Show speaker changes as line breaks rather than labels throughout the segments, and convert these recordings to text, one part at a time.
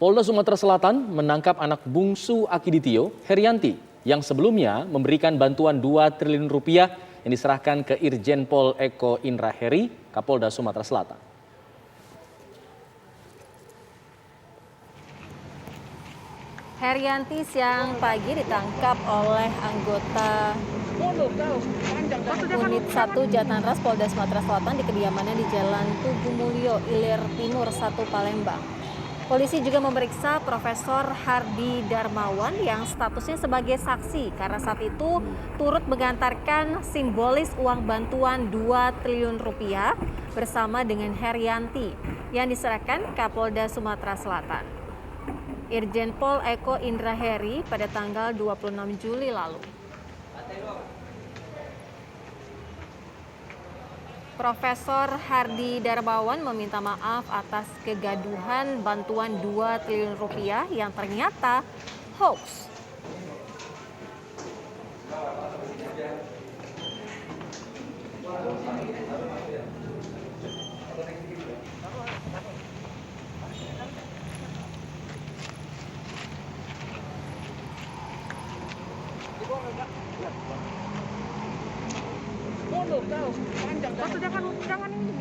Polda Sumatera Selatan menangkap anak bungsu Akiditio, Herianti, yang sebelumnya memberikan bantuan 2 triliun rupiah yang diserahkan ke Irjen Pol Eko Indra Heri, Kapolda Sumatera Selatan.
Herianti siang pagi ditangkap oleh anggota Unit 1 Jatanras Polda Sumatera Selatan di kediamannya di Jalan Tugu Mulyo, Ilir Timur 1 Palembang. Polisi juga memeriksa Profesor Hardi Darmawan yang statusnya sebagai saksi karena saat itu turut mengantarkan simbolis uang bantuan 2 triliun rupiah bersama dengan Herianti yang diserahkan Kapolda Sumatera Selatan. Irjen Pol Eko Indra Heri pada tanggal 26 Juli lalu. Profesor Hardi Darmawan meminta maaf atas kegaduhan bantuan 2 triliun rupiah yang ternyata hoax. Jangan ini.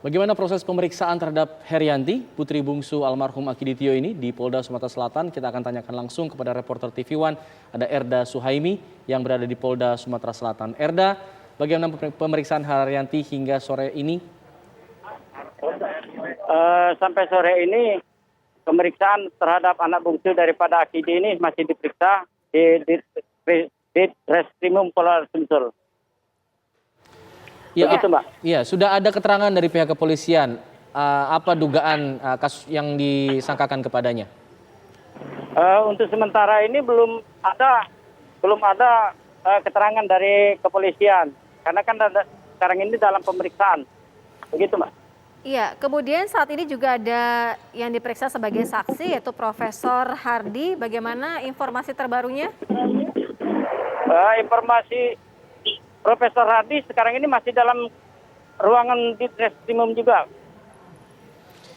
Bagaimana proses pemeriksaan terhadap Herianti, putri bungsu almarhum Akiditio ini di Polda Sumatera Selatan? Kita akan tanyakan langsung kepada reporter TV One, ada Erda Suhaimi yang berada di Polda Sumatera Selatan. Erda, bagaimana pemeriksaan Herianti hingga sore ini?
Sampai sore ini pemeriksaan terhadap anak bungsu daripada Akidi ini masih diperiksa di Reskrimum Polda Sumsel.
Ya,
begitu, Mbak.
Ya, sudah ada keterangan dari pihak kepolisian. Apa dugaan kasus yang disangkakan kepadanya?
Untuk sementara ini belum ada keterangan dari kepolisian karena kan sekarang ini dalam pemeriksaan. Begitu, Mbak.
Iya, kemudian saat ini juga ada yang diperiksa sebagai saksi yaitu Profesor Hardi. Bagaimana informasi terbarunya?
Informasi Profesor Hardi sekarang ini masih dalam ruangan di Reskrimum juga.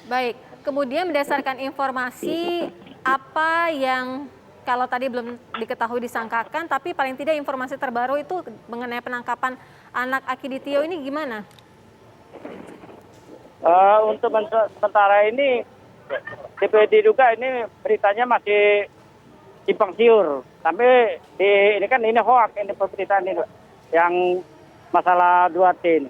Baik, kemudian berdasarkan informasi apa yang kalau tadi belum diketahui disangkakan, tapi paling tidak informasi terbaru itu mengenai penangkapan anak Akiditio ini gimana?
Untuk sementara ini diduga ini beritanya masih simpang siur. Tapi ini kan ini hoax, ini pemberitaan ini yang masalah 2T ini.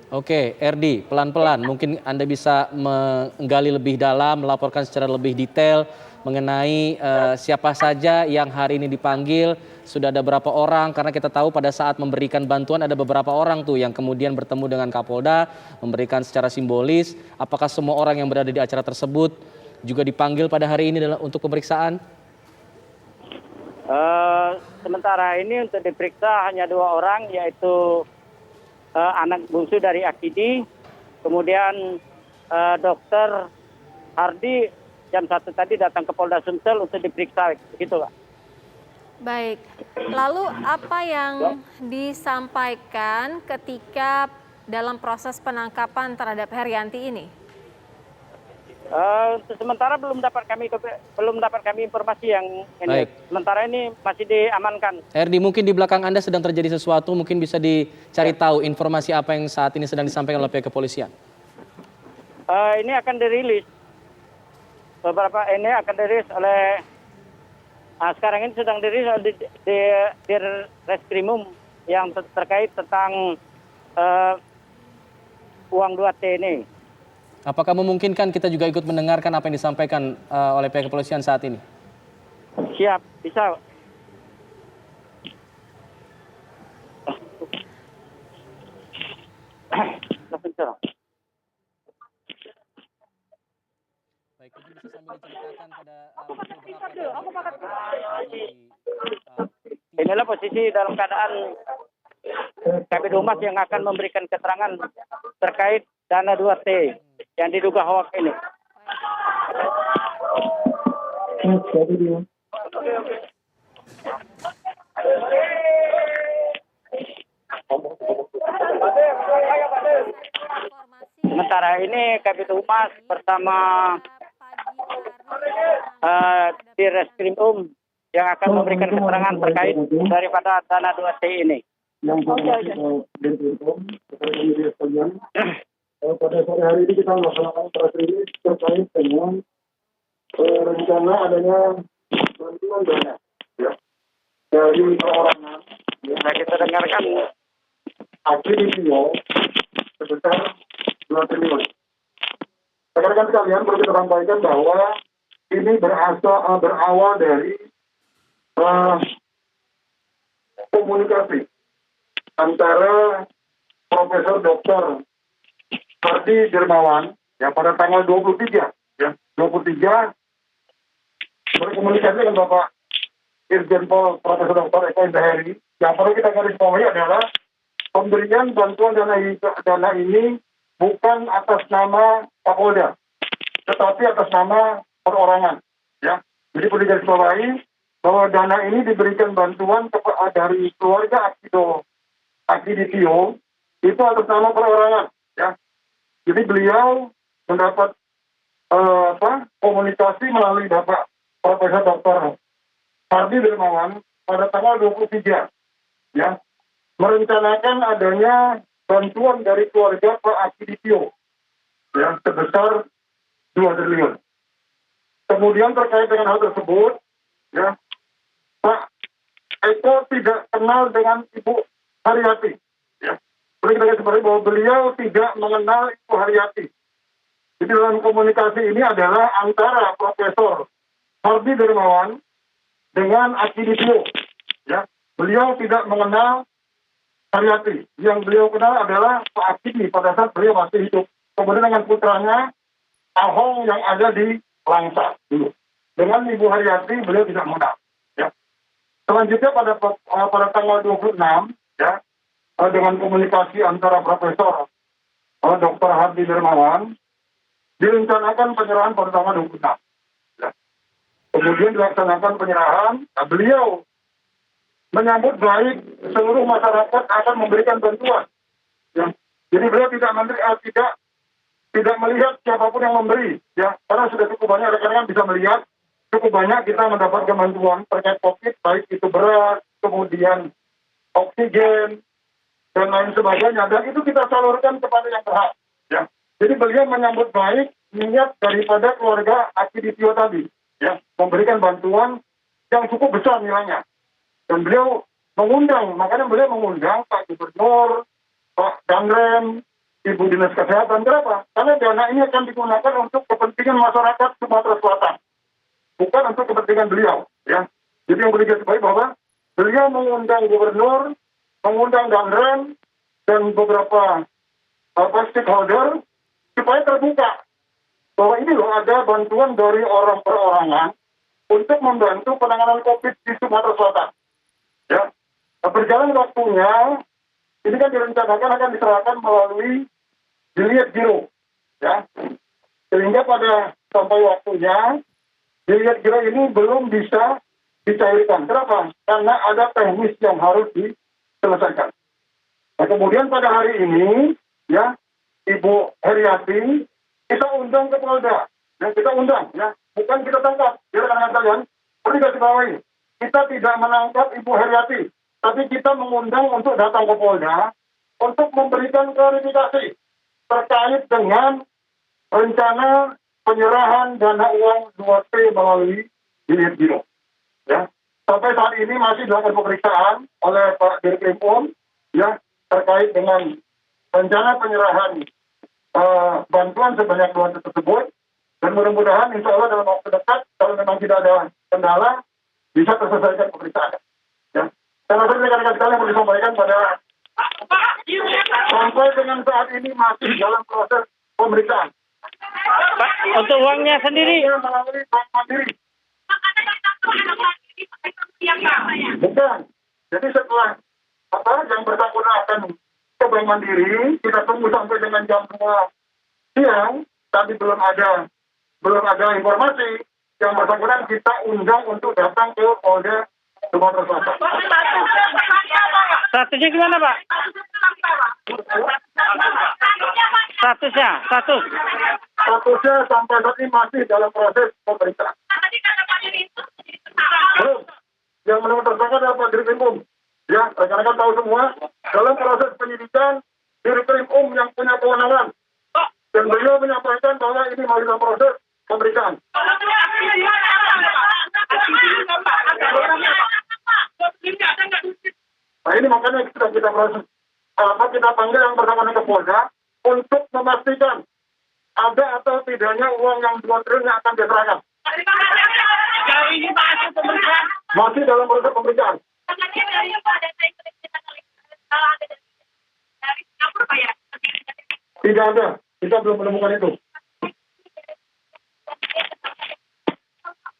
Oke, Erdi, pelan-pelan. Mungkin Anda bisa menggali lebih dalam, melaporkan secara lebih detail mengenai siapa saja yang hari ini dipanggil, sudah ada berapa orang, karena kita tahu pada saat memberikan bantuan ada beberapa orang tuh yang kemudian bertemu dengan Kapolda, memberikan secara simbolis. Apakah semua orang yang berada di acara tersebut juga dipanggil pada hari ini untuk pemeriksaan?
Sementara ini untuk diperiksa hanya 2 orang, yaitu anak bungsu dari Akidi, kemudian Dokter Hardi jam 1 tadi datang ke Polda Sumsel untuk diperiksa, begitu, Pak.
Baik, lalu apa yang disampaikan ketika dalam proses penangkapan terhadap Herianti ini?
Untuk sementara belum dapat kami informasi yang ini.
Baik.
Sementara ini masih diamankan.
Erdi, mungkin di belakang Anda sedang terjadi sesuatu, mungkin bisa dicari tahu informasi apa yang saat ini sedang disampaikan oleh pihak kepolisian.
Ini akan dirilis. Beberapa ini akan dirilis oleh sekarang ini sedang dirilis di Reskrimum yang terkait tentang uang 2T ini.
Apakah memungkinkan kita juga ikut mendengarkan apa yang disampaikan oleh pihak kepolisian saat ini?
Siap, bisa.
Baik, mungkin bisa sambil diceritakan pada
Inilah posisi dalam keadaan Kabid Humas yang akan memberikan keterangan terkait dana 2T yang diduga hoax ini. Sementara ini Kabid Humas bersama di Reskrim yang akan memberikan keterangan terkait daripada dana 2T ini.
Pada sore hari ini kita melaksanakan press release terkait dengan rencana adanya bantuan dana ya, dari perorangan.
Nah, kita dengarkan.
Aktivitas sebesar 2 triliun. Rekan-rekan sekalian, perlu kita sampaikan bahwa ini berawal dari komunikasi antara Profesor Dr. Hardi Darmawan ya pada tanggal 23 berkomunikasi dengan Bapak Irjen Pol Profesor Dr. Eko Indaheri. Yang perlu kita garis bawahi adalah pemberian bantuan dana ini bukan atas nama Kapolda, tetapi atas nama perorangan. Ya, jadi perlu garis bawahi bahwa dana ini diberikan bantuan dari keluarga Akiditio itu atas nama perorangan. Ya, jadi beliau mendapat komunikasi melalui Bapak Profesor Dr. Hardi Darmawan pada tanggal 23, ya, merencanakan adanya bantuan dari keluarga Pak Akiditio, ya, sebesar 2 triliun. Kemudian terkait dengan hal tersebut, ya, Pak Eko tidak kenal dengan Ibu Haryati, ya. Boleh kita seperti bahwa beliau tidak mengenal Ibu Haryati. Jadi dalam komunikasi ini adalah antara Profesor Hardi Darmawan dengan Akiditio, ya. Beliau tidak mengenal Haryati. Yang beliau kenal adalah Pak Akidi pada saat beliau masih hidup. Kemudian dengan putranya Ahong yang ada di Langsa dulu. Dengan Ibu Haryati beliau tidak mengenal. Ya. Selanjutnya pada tanggal 26, ya, dengan komunikasi antara Profesor Dr. Hardi Darmawan direncanakan penyerahan pada tanggal 26. Ya. Kemudian dilaksanakan penyerahan. Nah, beliau menyambut baik seluruh masyarakat akan memberikan bantuan. Ya. Jadi beliau tidak melihat siapapun yang memberi, ya, karena sudah cukup banyak rekan-rekan bisa melihat cukup banyak kita mendapatkan bantuan terkait COVID, baik itu beras, kemudian oksigen dan lain sebagainya, dan itu kita salurkan kepada yang berhak. Ya. Jadi beliau menyambut baik niat daripada keluarga Akiditio tadi, ya, memberikan bantuan yang cukup besar nilainya. Dan beliau makanya beliau mengundang Pak Gubernur, Pak Danrem, Ibu Dinas Kesehatan. Kenapa? Karena dana ini akan digunakan untuk kepentingan masyarakat Sumatera Selatan, bukan untuk kepentingan beliau. Ya. Jadi yang boleh diketahui bahwa beliau mengundang Gubernur, mengundang Danrem, dan beberapa stakeholder supaya terbuka bahwa ini loh ada bantuan dari orang perorangan untuk membantu penanganan COVID di Sumatera Selatan. Ya, berjalan waktunya, ini kan direncanakan akan diserahkan melalui dilihat giro, ya, sehingga sampai waktunya dilihat giro ini belum bisa dicairkan. Kenapa? Karena ada teknis yang harus diselesaikan. Nah, kemudian pada hari ini, ya, Ibu Haryati kita undang ke Polda, ya, kita undang, ya, bukan kita tangkap, ya rekan-rekan kalian, perlu diketahui. Kita tidak menangkap Ibu Haryati, tapi kita mengundang untuk datang ke Polda untuk memberikan klarifikasi terkait dengan rencana penyerahan dana uang 2T melalui Dilihat Giro. Ya. Sampai saat ini masih dilakukan pemeriksaan oleh Pak Dirkrim, ya, terkait dengan rencana penyerahan bantuan sebanyak 2T tersebut, dan mudah-mudahan insya Allah dalam waktu dekat kalau memang tidak ada kendala bisa terselesaikan pemeriksaan. Ya. Karena rekan-rekan sekalian yang disampaikan pada sampai dengan saat ini masih dalam proses pemeriksaan.
Pak, untuk uangnya sendiri
Melalui Bank Mandiri. Bukan. Jadi setelah yang bersangkutan akan ke Bank Mandiri, kita tunggu sampai dengan jam 2 siang. Tadi belum ada informasi. yang bersangkutan kita undang untuk datang ke Polda Sumatera Selatan.
Statusnya gimana, Pak? Statusnya.
Statusnya sampai saat ini masih dalam proses pemeriksaan. Belum. Yang menurut tersangka adalah Pak Dirkrimum. Ya, rekan-rekan tahu semua, dalam proses penyidikan, Dirkrimum yang punya kewenangan. Dan beliau menyampaikan bahwa ini masih dalam proses pemeriksaan. Nah ini makanya sudah kita proses. Kita panggil yang bersangkutan ke Polda untuk memastikan ada atau tidaknya uang yang 2 triliun yang akan diserahkan. Masih dalam proses pemeriksaan. Tidak ada, kita belum menemukan itu.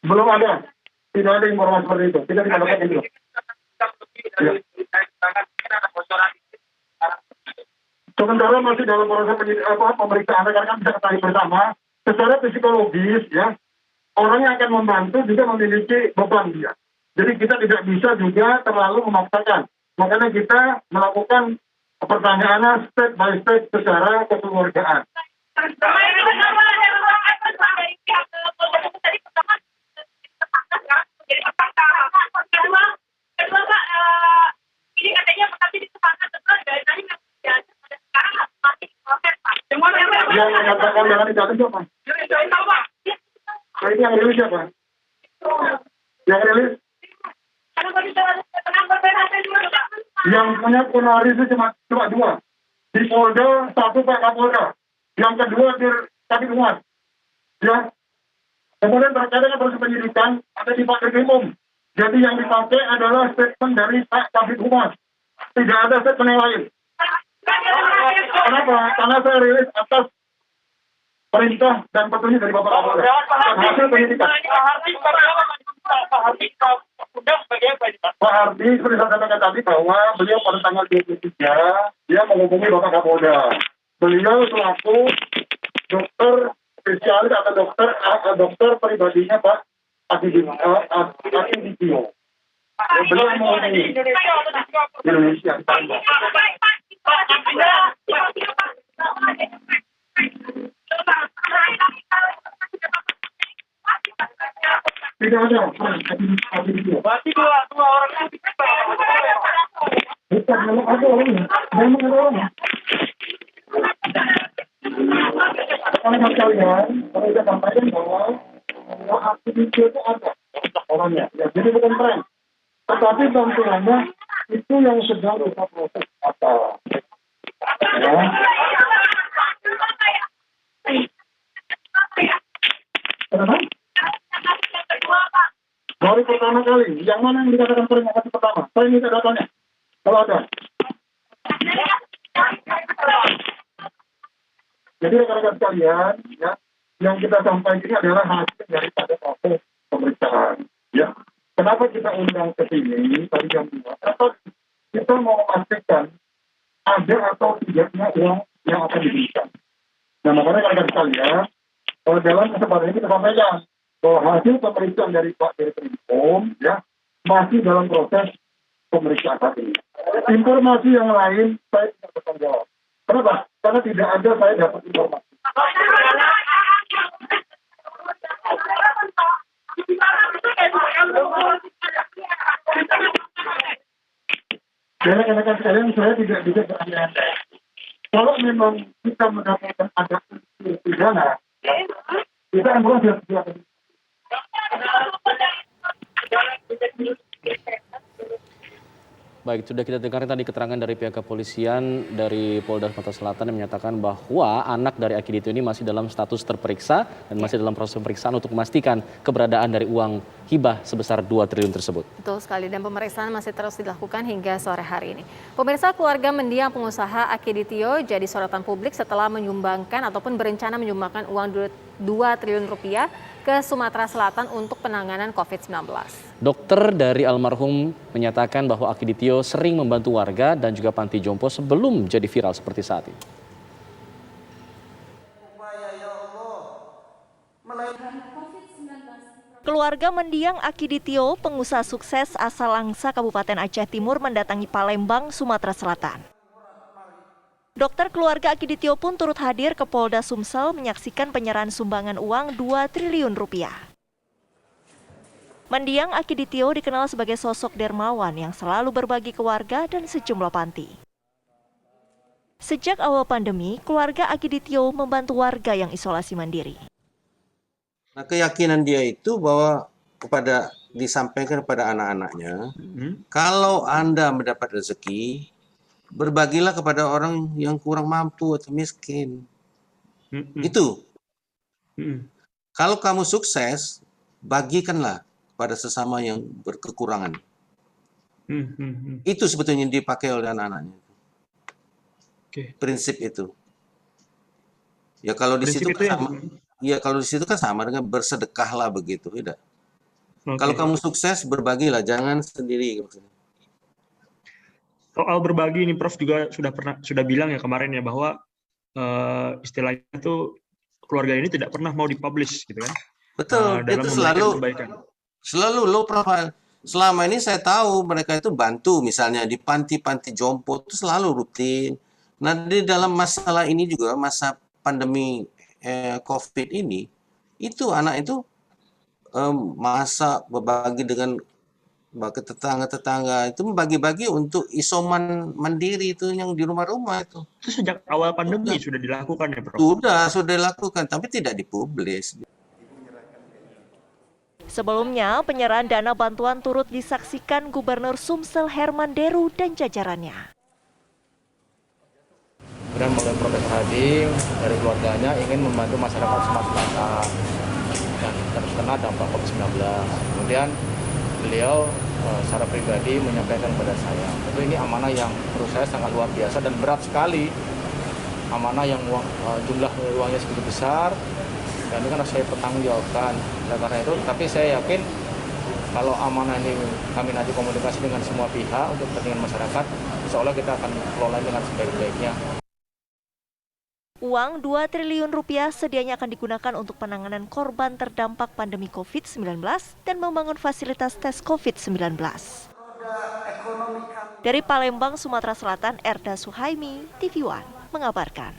Belum ada, tidak ada informasi seperti itu. Tidak dapatkan itu. Ya. Sementara masih dalam proses pemeriksaan, rekan-rekan bisa ketahui bersama, secara psikologis ya, orang yang akan membantu juga memiliki beban dia. Jadi kita tidak bisa juga terlalu memaksakan. Makanya kita melakukan pertanyaannya step by step secara kekeluargaan. Yang mengatakan jangan dijatuh siapa? Nah, ini yang rilis siapa? Yang rilis? Yang punya penaris itu cuma 2. Di Polda 1 Pak Kapolda. Yang kedua di Kabid Humas. Ya. Kemudian terkait dengan proses penyidikan ada di Pak Dirkrimum. Jadi yang dipakai adalah statement dari Pak Kabid Humas. Tidak ada statement yang lain. Kenapa? Karena saya rilis atas perintah dan petunjuk dari Bapak Kapolda. Hasil penyidikan. Pak Hardi seperti saya sampaikan tadi bahwa beliau pada tanggal 23 dia menghubungi Bapak Kapolda. Beliau selaku dokter spesialis atau dokter pribadinya Pak Akiditio. Beliau menghubungi Indonesia. Tidak ada.
Berarti dua orang.
Bukan, memang ada orangnya. Memang ada orangnya. Karena kalian, kalau kita sampaikan bahwa aktivitas itu ada orangnya. Ya, jadi bukan tren. Tetapi bantuannya itu yang sedang kita proses apa. Ya. Kenapa? Baru pertama kali, yang mana yang dikatakan peringatan pertama? Saya minta datanya, kalau ada. Jadi rekan-rekan sekalian, ya, yang kita sampaikan ini adalah hasil daripada proses pemeriksaan. Ya, kenapa kita undang ke sini tadi jam 2? Karena kita mau memastikan ada atau tidaknya uang yang akan diberikan. Nah, makanya rekan-rekan sekalian, dalam kesempatan ini kita sampaikan bahwa hasil pemeriksaan dari Pak Dirkrimum ya masih dalam proses pemeriksaan saat ini. Informasi yang lain saya tidak bertanggung jawab. Kenapa? Karena tidak ada saya dapat informasi. Jadi rekan-rekan sekalian, saya tidak bisa berandai-andai. Kalau memang kita mendapatkan ada unsur pidana, kita akan proses.
Baik, sudah kita dengar tadi keterangan dari pihak kepolisian dari Polda Sumatera Selatan yang menyatakan bahwa anak dari Akiditio ini masih dalam status terperiksa dan masih dalam proses pemeriksaan untuk memastikan keberadaan dari uang hibah sebesar 2 triliun tersebut.
Betul sekali, dan pemeriksaan masih terus dilakukan hingga sore hari ini. Pemirsa, keluarga mendiang pengusaha Akiditio jadi sorotan publik setelah menyumbangkan ataupun berencana menyumbangkan uang 2 triliun rupiah ke Sumatera Selatan untuk penanganan COVID-19.
Dokter dari almarhum menyatakan bahwa Akiditio sering membantu warga dan juga panti jompo sebelum jadi viral seperti saat ini.
Keluarga mendiang Akiditio, pengusaha sukses asal Langsa, Kabupaten Aceh Timur, mendatangi Palembang, Sumatera Selatan. Dokter keluarga Akiditio pun turut hadir ke Polda Sumsel menyaksikan penyerahan sumbangan uang 2 triliun rupiah. Mendiang Akiditio dikenal sebagai sosok dermawan yang selalu berbagi ke warga dan sejumlah panti. Sejak awal pandemi, keluarga Akiditio membantu warga yang isolasi mandiri.
Nah, keyakinan dia itu bahwa disampaikan kepada anak-anaknya, kalau Anda mendapat rezeki, berbagilah kepada orang yang kurang mampu atau miskin. Itu. Kalau kamu sukses, bagikanlah pada sesama yang berkekurangan. Itu sebetulnya yang dipakai oleh anak-anaknya. Prinsip itu. Ya kalau di situ kan sama. Ya kalau di situ kan sama dengan bersedekahlah begitu, tidak. Kalau kamu sukses, berbagilah, jangan sendiri.
Soal berbagi ini Prof juga sudah bilang ya kemarin ya bahwa istilahnya itu keluarga ini tidak pernah mau dipublish gitu kan.
Betul,
Dalam
itu selalu low profile. Selama ini saya tahu mereka itu bantu misalnya di panti-panti jompo itu selalu rutin. Nah, di dalam masalah ini juga masa pandemi COVID ini, itu anak itu berbagi dengan tetangga-tetangga, itu membagi-bagi untuk isoman mandiri itu yang di rumah-rumah itu.
Itu sejak awal pandemi sudah dilakukan ya Prof?
Sudah dilakukan, tapi tidak dipublis.
Sebelumnya, penyerahan dana bantuan turut disaksikan Gubernur Sumsel Herman Deru dan jajarannya.
Kemudian melalui Profesor Hadi dari keluarganya ingin membantu masyarakat Sumatera Selatan yang terkena dampak COVID-19. Kemudian beliau secara pribadi menyampaikan kepada saya, tentu ini amanah yang menurut saya sangat luar biasa dan berat sekali. Amanah yang jumlah uangnya segitu besar, dan ini kan harus saya pertanggungjawabkan. Karena itu, tapi saya yakin kalau amanah ini kami nanti komunikasi dengan semua pihak untuk kepentingan masyarakat, insya Allah kita akan kelola dengan sebaik-baiknya.
Uang 2 triliun rupiah sedianya akan digunakan untuk penanganan korban terdampak pandemi COVID-19 dan membangun fasilitas tes COVID-19. Dari Palembang, Sumatera Selatan, Erda Suhaimi, TV One mengabarkan.